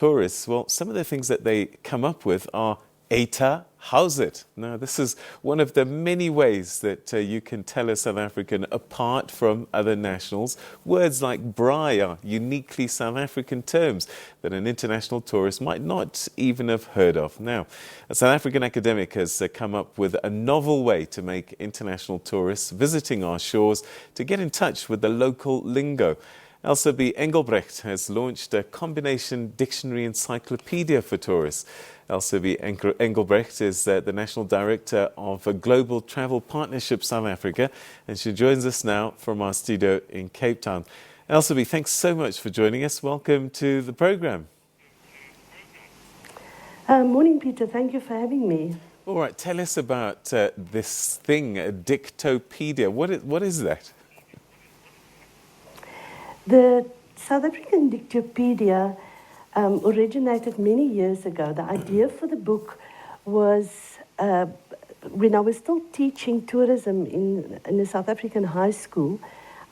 tourists, well, some of the things that they come up with are Eita, howzit. Now, this is one of the many ways that you can tell a South African apart from other nationals. Words like Braai are uniquely South African terms that an international tourist might not even have heard of. Now, a South African academic has come up with a novel way to make international tourists visiting our shores to get in touch with the local lingo. Elsabé Engelbrecht has launched a combination dictionary-encyclopedia for tourists. Elsabé Engelbrecht is the National Director of Global Travel Partnership South Africa, and she joins us now from our studio in Cape Town. Elsabé, thanks so much for joining us. Welcome to the program. Morning, Peter. Thank you for having me. All right, tell us about this thing, Pedia. What is that? The South African Dictapedia originated many years ago. The idea for the book was when I was still teaching tourism in a South African high school.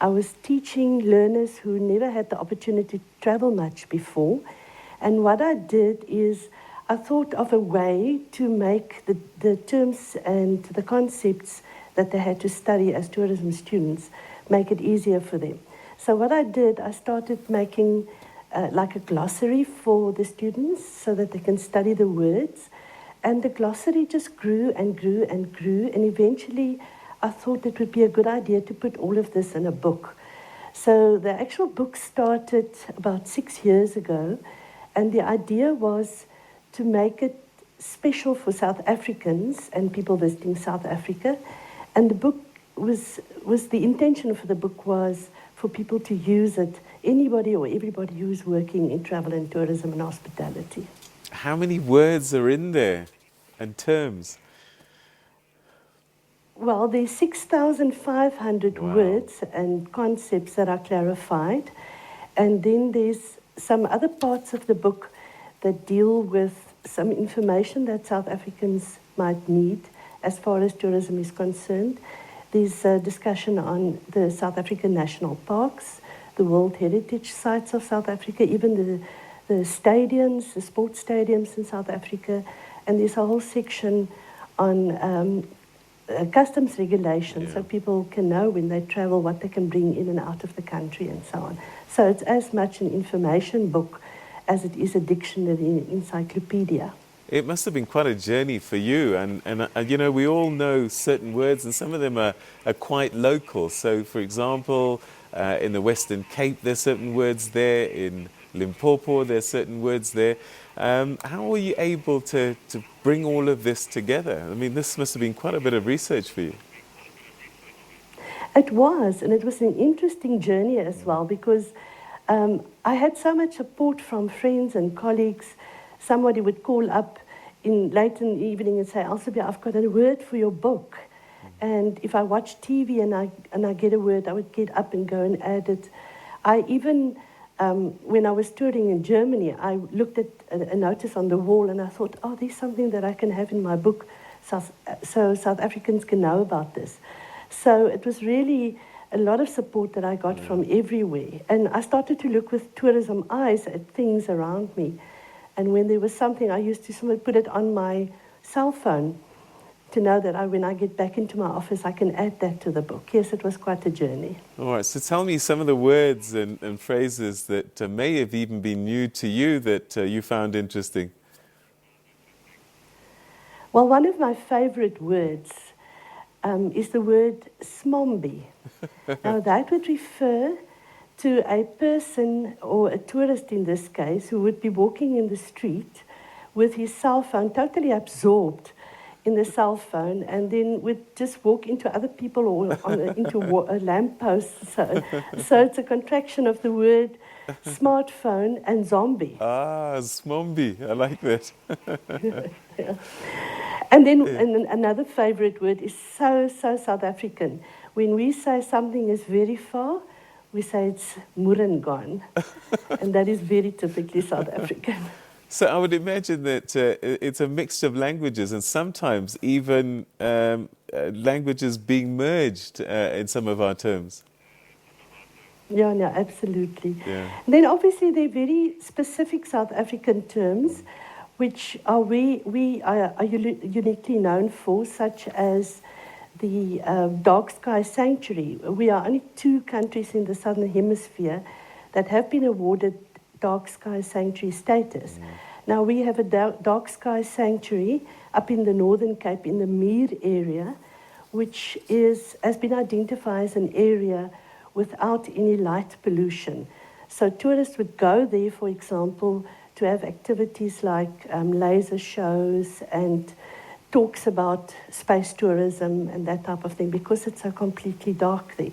I was teaching learners who never had the opportunity to travel much before. And what I did is I thought of a way to make the terms and the concepts that they had to study as tourism students, make it easier for them. So what I did, I started making like a glossary for the students so that they can study the words. And the glossary just grew and grew and grew. And eventually I thought it would be a good idea to put all of this in a book. So the actual book started about 6 years ago. And the idea was to make it special for South Africans and people visiting South Africa. And the book was the intention for the book was for people to use it, anybody or everybody who's working in travel and tourism and hospitality. How many words are in there and terms? Well, there's 6,500 Wow. words and concepts that are clarified. And then there's some other parts of the book that deal with some information that South Africans might need as far as tourism is concerned. There's a discussion on the South African national parks, the World Heritage Sites of South Africa, even the stadiums, the sports stadiums in South Africa. And there's a whole section on customs regulations, so people can know when they travel what they can bring in and out of the country and so on. So it's as much an information book as it is a dictionary encyclopedia. It must have been quite a journey for you, and you know, we all know certain words, and some of them are quite local. So, for example, in the Western Cape, there's certain words there. In Limpopo, there's certain words there. How were you able to bring all of this together? I mean, this must have been quite a bit of research for you. It was, and it was an interesting journey as well, because I had so much support from friends and colleagues. Somebody would call up late in the evening and say, Elsabé, I've got a word for your book. And if I watch TV and I get a word, I would get up and go and add it. I even, when I was touring in Germany, I looked at a notice on the wall and I thought, oh, there's something that I can have in my book so South Africans can know about this. So it was really a lot of support that I got from everywhere. And I started to look with tourism eyes at things around me. And when there was something, I used to put it on my cell phone to know that when I get back into my office, I can add that to the book. Yes, it was quite a journey. All right, so tell me some of the words and phrases that may have even been new to you that you found interesting. Well, one of my favorite words is the word smombi. Now, that would refer to a person, or a tourist in this case, who would be walking in the street with his cell phone, totally absorbed in the cell phone, and then would just walk into other people or into a lamppost. So it's a contraction of the word smartphone and zombie. Ah, smombi, I like that. Yeah. And then another favorite word is so South African. When we say something is very far, we say it's Murengone, and that is very typically South African. So I would imagine that it's a mix of languages, and sometimes even languages being merged in some of our terms. Yeah, no, absolutely. Yeah. And then obviously there are very specific South African terms which we are uniquely known for, such as the Dark Sky Sanctuary. We are only 2 countries in the Southern Hemisphere that have been awarded Dark Sky Sanctuary status. Now we have a Dark Sky Sanctuary up in the Northern Cape in the Meer area, which has been identified as an area without any light pollution. So tourists would go there, for example, to have activities like laser shows and talks about space tourism and that type of thing, because it's so completely dark there.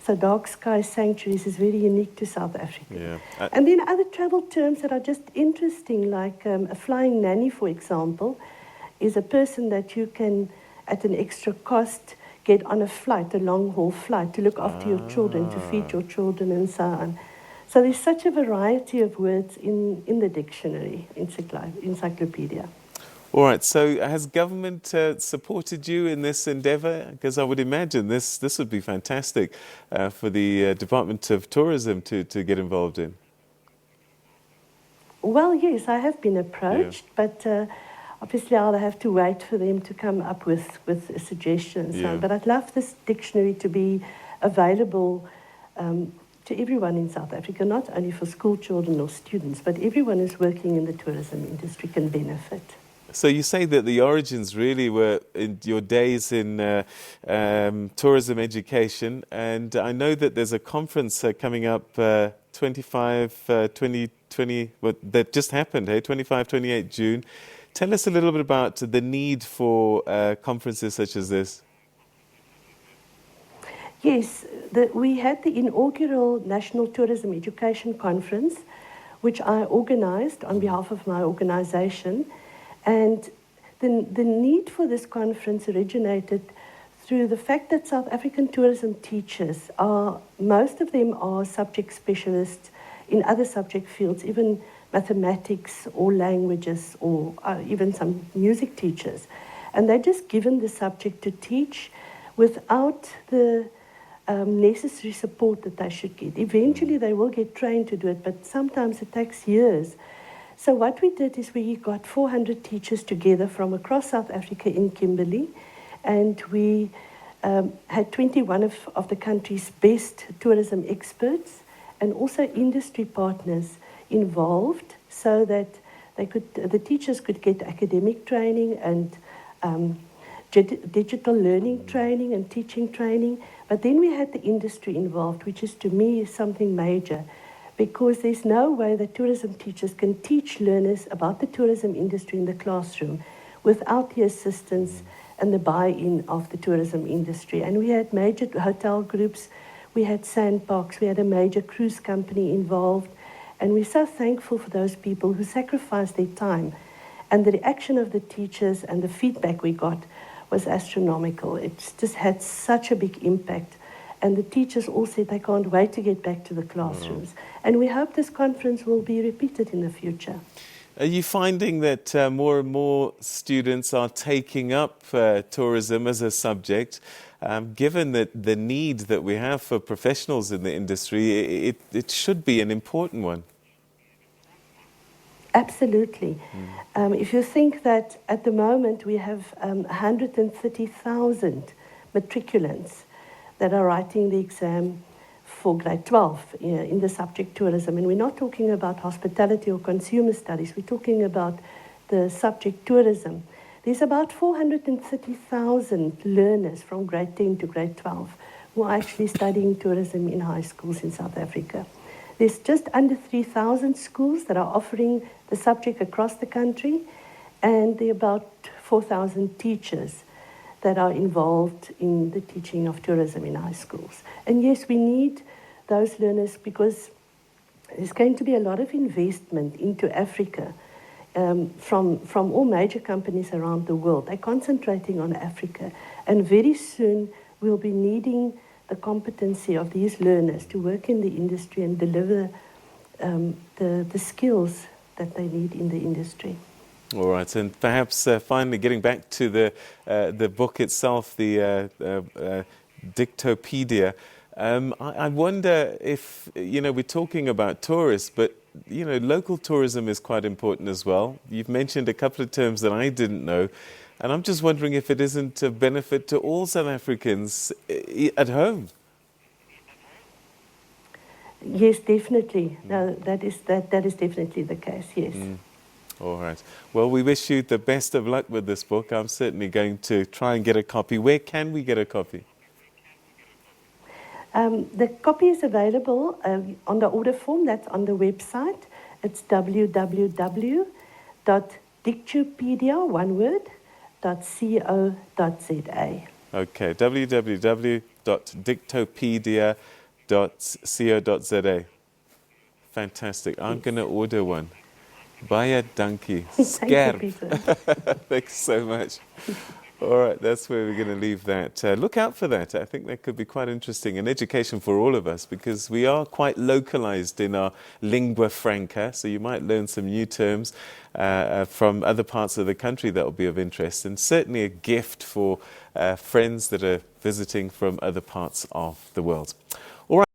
So Dark Sky Sanctuaries is very unique to South Africa. Yeah. And then other travel terms that are just interesting, like a flying nanny, for example, is a person that you can, at an extra cost, get on a flight, a long-haul flight, to look after your children, to feed your children, and so on. So there's such a variety of words in the dictionary, encyclopedia. All right, so has government supported you in this endeavour? Because I would imagine this would be fantastic for the Department of Tourism to get involved in. Well, yes, I have been approached, but obviously I'll have to wait for them to come up with suggestions. Yeah. But I'd love this dictionary to be available to everyone in South Africa, not only for school children or students, but everyone who's working in the tourism industry can benefit. So you say that the origins really were in your days in tourism education, and I know that there's a conference coming up 2020, well, that just happened, 25, 28 June. Tell us a little bit about the need for conferences such as this. Yes, we had the inaugural National Tourism Education Conference, which I organized on behalf of my organization. And the need for this conference originated through the fact that South African tourism teachers most of them are subject specialists in other subject fields, even mathematics or languages, or even some music teachers. And they're just given the subject to teach without the necessary support that they should get. Eventually they will get trained to do it, but sometimes it takes years. So what we did is we got 400 teachers together from across South Africa in Kimberley, and we had 21 of the country's best tourism experts and also industry partners involved, so that the teachers could get academic training and digital learning training and teaching training. But then we had the industry involved, which is to me something major, because there's no way that tourism teachers can teach learners about the tourism industry in the classroom without the assistance and the buy-in of the tourism industry. And we had major hotel groups, we had sandparks, we had a major cruise company involved, and we're so thankful for those people who sacrificed their time. And the reaction of the teachers and the feedback we got was astronomical. It just had such a big impact. And the teachers all said they can't wait to get back to the classrooms. And we hope this conference will be repeated in the future. Are you finding that more and more students are taking up tourism as a subject? Given that the need that we have for professionals in the industry, it should be an important one. Absolutely. If you think that at the moment we have 130,000 matriculants that are writing the exam for grade 12 in the subject tourism. And we're not talking about hospitality or consumer studies, we're talking about the subject tourism. There's about 430,000 learners from grade 10 to grade 12 who are actually studying tourism in high schools in South Africa. There's just under 3,000 schools that are offering the subject across the country, and there are about 4,000 teachers that are involved in the teaching of tourism in high schools. And yes, we need those learners because there's going to be a lot of investment into Africa from all major companies around the world. They're concentrating on Africa, and very soon we'll be needing the competency of these learners to work in the industry and deliver the skills that they need in the industry. All right, and perhaps finally getting back to the book itself, the Dicta Pedia. I wonder if, we're talking about tourists, but, local tourism is quite important as well. You've mentioned a couple of terms that I didn't know, and I'm just wondering if it isn't a benefit to all South Africans at home. Yes, definitely. No, that is definitely the case, yes. All right. Well, we wish you the best of luck with this book. I'm certainly going to try and get a copy. Where can we get a copy? The copy is available on the order form that's on the website. It's www.dictionary-encyclopedia, one word, .co.za. Okay, www.dictopedia.co.za. Fantastic. I'm going to order one. Baie dankie. Skerp. Thank you, Peter. Thanks so much. All right, that's where we're going to leave that. Look out for that. I think that could be quite interesting, an education for all of us, because we are quite localized in our lingua franca, so you might learn some new terms from other parts of the country that will be of interest, and certainly a gift for friends that are visiting from other parts of the world. All right.